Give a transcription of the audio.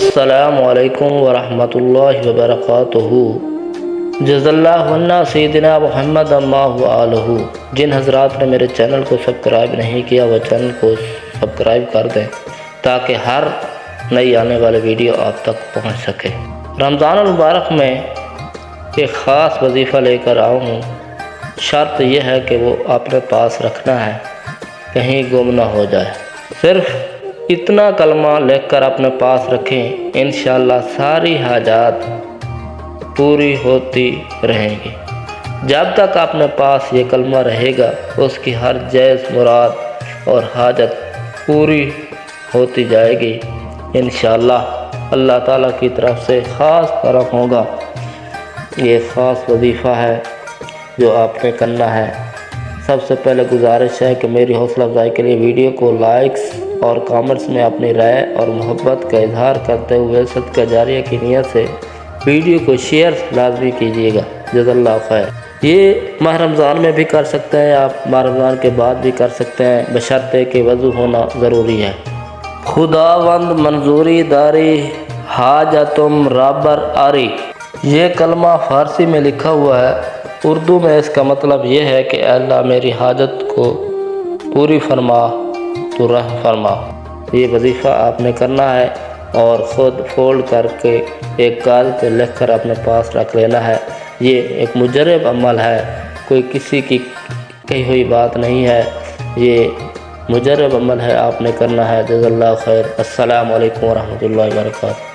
السلام علیکم ورحمۃ اللہ وبرکاتہ۔ جزا اللہ عنا سیدنا محمد اللہ علیہ۔ جن حضرات نے میرے چینل کو سبسکرائب نہیں کیا وہ چینل کو سبسکرائب کر دیں تاکہ ہر نئی آنے والی ویڈیو آپ تک پہنچ سکے۔ رمضان المبارک میں ایک خاص وظیفہ لے کر آؤں ہوں۔ شرط یہ ہے کہ وہ اپنے پاس رکھنا ہے، کہیں گم نہ ہو جائے۔ صرف اتنا کلمہ لکھ کر اپنے پاس رکھیں، انشاءاللہ ساری حاجات پوری ہوتی رہیں گی۔ جب تک اپنے پاس یہ کلمہ رہے گا اس کی ہر جائز مراد اور حاجت پوری ہوتی جائے گی انشاءاللہ۔ اللہ تعالیٰ کی طرف سے خاص کرم ہوگا۔ یہ خاص وظیفہ ہے جو آپ نے کرنا ہے۔ سب سے پہلے گزارش ہے کہ میری حوصلہ افزائی کے لیے ویڈیو کو لائکس اور کامنٹس میں اپنی رائے اور محبت کا اظہار کرتے ہوئے صدقہ جاریہ کی نیت سے ویڈیو کو شیئر لازمی کیجیے گا۔ جزا اللہ خیر۔ یہ ماہ رمضان میں بھی کر سکتے ہیں آپ، ماہ رمضان کے بعد بھی کر سکتے ہیں، بشرطے کہ وضو ہونا ضروری ہے۔ خداوند منظوری داری حاجتم رابر آری، یہ کلمہ فارسی میں لکھا ہوا ہے۔ اردو میں اس کا مطلب یہ ہے کہ اے اللہ میری حاجت کو پوری فرما، تو رحم فرما۔ یہ وظیفہ آپ نے کرنا ہے اور خود فولڈ کر کے ایک کاغذ پہ لکھ کر اپنے پاس رکھ لینا ہے۔ یہ ایک مجرب عمل ہے، کوئی کسی کی کہی ہوئی بات نہیں ہے، یہ مجرب عمل ہے، آپ نے کرنا ہے۔ جزا اللہ خیر۔ السلام علیکم ورحمۃ اللہ وبرکاتہ۔